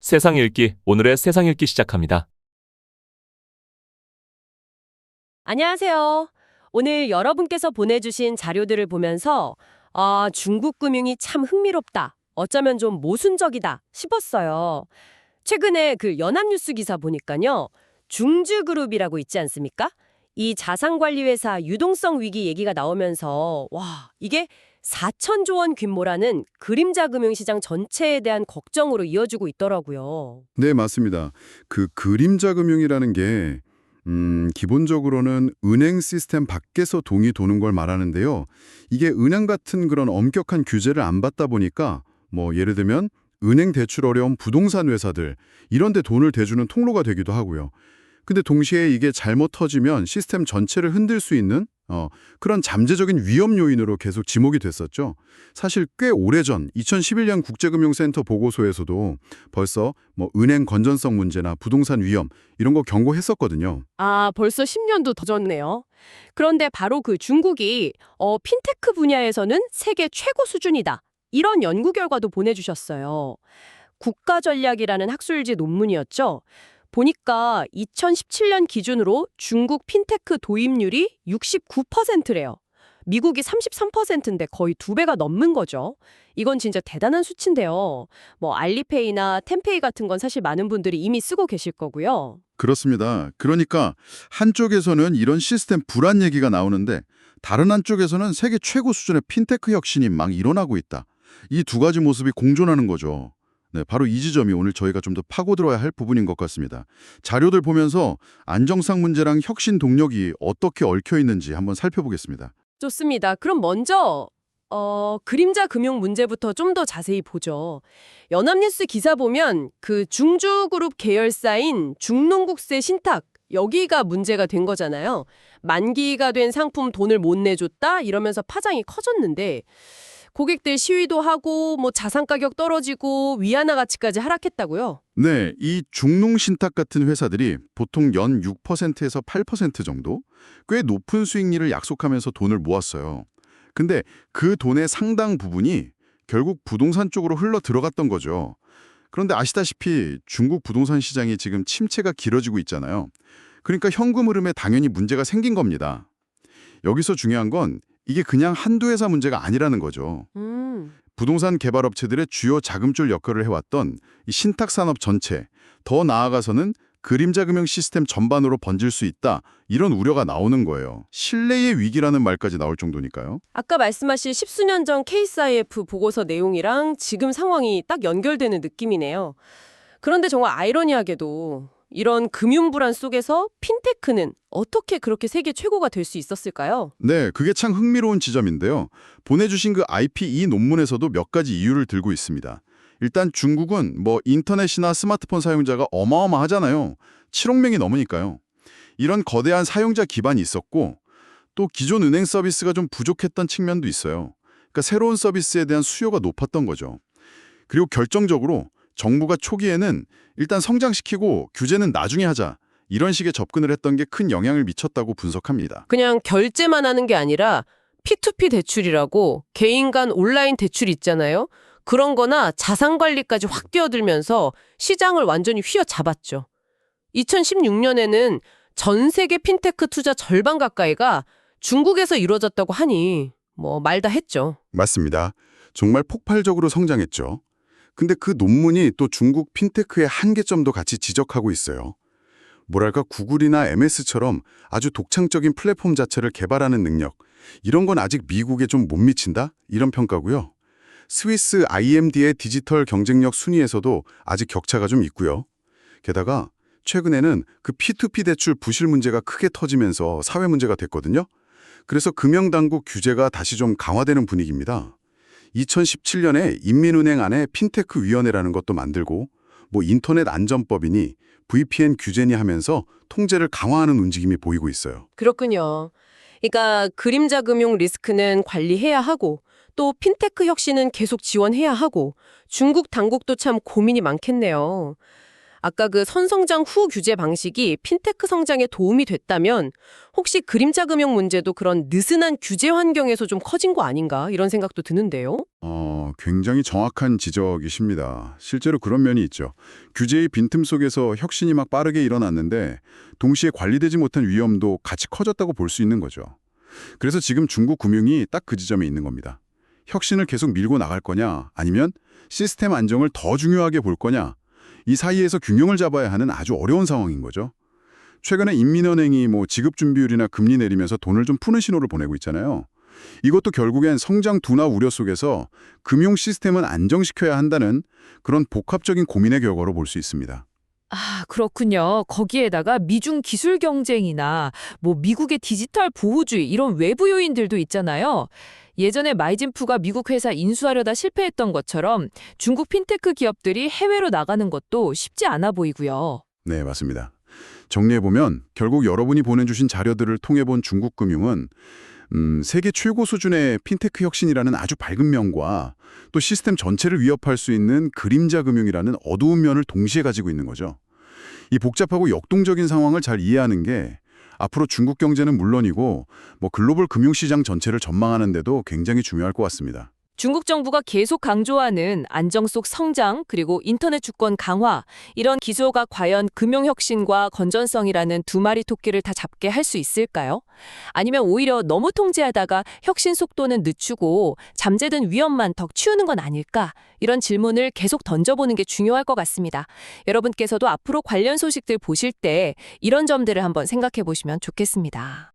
세상 읽기, 오늘의 세상 읽기 시작합니다. 안녕하세요. 오늘 여러분께서 보내주신 자료들을 보면서 중국 금융이 참 흥미롭다. 어쩌면 좀 모순적이다 싶었어요. 최근에 그 연합뉴스 기사 보니까요. 중주그룹이라고 있지 않습니까? 이 자산관리 회사 유동성 위기 얘기가 나오면서 와, 이게 4천조 원 규모라는 그림자 금융시장 전체에 대한 걱정으로 이어지고 있더라고요. 네, 맞습니다. 그 그림자 금융이라는 게 기본적으로는 은행 시스템 밖에서 돈이 도는 걸 말하는데요. 이게 은행 같은 그런 엄격한 규제를 안 받다 보니까 뭐 예를 들면 은행 대출 어려운 부동산 회사들 이런 데 돈을 대주는 통로가 되기도 하고요. 근데 동시에 이게 잘못 터지면 시스템 전체를 흔들 수 있는 그런 잠재적인 위험 요인으로 계속 지목이 됐었죠. 사실 꽤 오래전 2011년 국제금융센터 보고서에서도 벌써 뭐 은행 건전성 문제나 부동산 위험 이런 거 경고했었거든요. 벌써 10년도 더 졌네요. 그런데 바로 그 중국이 핀테크 분야에서는 세계 최고 수준이다. 이런 연구 결과도 보내주셨어요. 국가전략이라는 학술지 논문이었죠. 보니까 2017년 기준으로 중국 핀테크 도입률이 69%래요. 미국이 33%인데 거의 2배가 넘는 거죠. 이건 진짜 대단한 수치인데요. 뭐 알리페이나 텐페이 같은 건 사실 많은 분들이 이미 쓰고 계실 거고요. 그렇습니다. 그러니까 한쪽에서는 이런 시스템 불안 얘기가 나오는데 다른 한쪽에서는 세계 최고 수준의 핀테크 혁신이 막 일어나고 있다. 이 두 가지 모습이 공존하는 거죠. 네, 바로 이 지점이 오늘 저희가 좀 더 파고들어야 할 부분인 것 같습니다. 자료들 보면서 안정성 문제랑 혁신 동력이 어떻게 얽혀 있는지 한번 살펴보겠습니다. 좋습니다. 그럼 먼저 그림자 금융 문제부터 좀 더 자세히 보죠. 연합뉴스 기사 보면 그 중주그룹 계열사인 중농국세 신탁 여기가 문제가 된 거잖아요. 만기가 된 상품 돈을 못 내줬다 이러면서 파장이 커졌는데 고객들 시위도 하고 뭐 자산 가격 떨어지고 위안화 가치까지 하락했다고요. 네, 이 중농신탁 같은 회사들이 보통 연 6%에서 8% 정도 꽤 높은 수익률을 약속하면서 돈을 모았어요. 근데 그 돈의 상당 부분이 결국 부동산 쪽으로 흘러 들어갔던 거죠. 그런데 아시다시피 중국 부동산 시장이 지금 침체가 길어지고 있잖아요. 그러니까 현금 흐름에 당연히 문제가 생긴 겁니다. 여기서 중요한 건 이게 그냥 한두 회사 문제가 아니라는 거죠. 부동산 개발업체들의 주요 자금줄 역할을 해왔던 이 신탁산업 전체, 더 나아가서는 그림자 금융 시스템 전반으로 번질 수 있다. 이런 우려가 나오는 거예요. 신뢰의 위기라는 말까지 나올 정도니까요. 아까 말씀하신 십수년 전 케이스 IF 보고서 내용이랑 지금 상황이 딱 연결되는 느낌이네요. 그런데 정말 아이러니하게도 이런 금융 불안 속에서 핀테크는 어떻게 그렇게 세계 최고가 될 수 있었을까요? 네, 그게 참 흥미로운 지점인데요. 보내주신 그 IPE 논문에서도 몇 가지 이유를 들고 있습니다. 일단 중국은 뭐 인터넷이나 스마트폰 사용자가 어마어마하잖아요. 7억 명이 넘으니까요. 이런 거대한 사용자 기반이 있었고 또 기존 은행 서비스가 좀 부족했던 측면도 있어요. 그러니까 새로운 서비스에 대한 수요가 높았던 거죠. 그리고 결정적으로 정부가 초기에는 일단 성장시키고 규제는 나중에 하자. 이런 식의 접근을 했던 게 큰 영향을 미쳤다고 분석합니다. 그냥 결제만 하는 게 아니라 P2P 대출이라고 개인 간 온라인 대출 있잖아요. 그런 거나 자산 관리까지 확 뛰어들면서 시장을 완전히 휘어잡았죠. 2016년에는 전 세계 핀테크 투자 절반 가까이가 중국에서 이루어졌다고 하니 뭐 말 다 했죠. 맞습니다. 정말 폭발적으로 성장했죠. 근데 그 논문이 또 중국 핀테크의 한계점도 같이 지적하고 있어요. 뭐랄까 구글이나 MS처럼 아주 독창적인 플랫폼 자체를 개발하는 능력, 이런 건 아직 미국에 좀 못 미친다? 이런 평가고요. 스위스 IMD의 디지털 경쟁력 순위에서도 아직 격차가 좀 있고요. 게다가 최근에는 그 P2P 대출 부실 문제가 크게 터지면서 사회 문제가 됐거든요. 그래서 금융당국 규제가 다시 좀 강화되는 분위기입니다. 2017년에 인민은행 안에 핀테크 위원회라는 것도 만들고 뭐 인터넷 안전법이니 VPN 규제니 하면서 통제를 강화하는 움직임이 보이고 있어요. 그렇군요. 그러니까 그림자 금융 리스크는 관리해야 하고 또 핀테크 혁신은 계속 지원해야 하고 중국 당국도 참 고민이 많겠네요. 아까 그 선성장 후 규제 방식이 핀테크 성장에 도움이 됐다면 혹시 그림자 금융 문제도 그런 느슨한 규제 환경에서 좀 커진 거 아닌가 이런 생각도 드는데요. 굉장히 정확한 지적이십니다. 실제로 그런 면이 있죠. 규제의 빈틈 속에서 혁신이 막 빠르게 일어났는데 동시에 관리되지 못한 위험도 같이 커졌다고 볼 수 있는 거죠. 그래서 지금 중국 금융이 딱 그 지점에 있는 겁니다. 혁신을 계속 밀고 나갈 거냐 아니면 시스템 안정을 더 중요하게 볼 거냐 이 사이에서 균형을 잡아야 하는 아주 어려운 상황인 거죠. 최근에 인민은행이 지급 준비율이나 금리 내리면서 돈을 좀 푸는 신호를 보내고 있잖아요. 이것도 결국엔 성장 둔화 우려 속에서 금융 시스템은 안정시켜야 한다는 그런 복합적인 고민의 결과로 볼 수 있습니다. 아, 그렇군요. 거기에다가 미중 기술 경쟁이나 미국의 디지털 보호주의 이런 외부 요인들도 있잖아요. 예전에 마이진프가 미국 회사 인수하려다 실패했던 것처럼 중국 핀테크 기업들이 해외로 나가는 것도 쉽지 않아 보이고요. 네, 맞습니다. 정리해보면 결국 여러분이 보내주신 자료들을 통해본 중국 금융은 세계 최고 수준의 핀테크 혁신이라는 아주 밝은 면과 또 시스템 전체를 위협할 수 있는 그림자 금융이라는 어두운 면을 동시에 가지고 있는 거죠. 이 복잡하고 역동적인 상황을 잘 이해하는 게 앞으로 중국 경제는 물론이고 글로벌 금융시장 전체를 전망하는 데도 굉장히 중요할 것 같습니다. 중국 정부가 계속 강조하는 안정 속 성장 그리고 인터넷 주권 강화 이런 기조가 과연 금융혁신과 건전성이라는 두 마리 토끼를 다 잡게 할 수 있을까요? 아니면 오히려 너무 통제하다가 혁신 속도는 늦추고 잠재된 위험만 더 키우는 건 아닐까? 이런 질문을 계속 던져보는 게 중요할 것 같습니다. 여러분께서도 앞으로 관련 소식들 보실 때 이런 점들을 한번 생각해 보시면 좋겠습니다.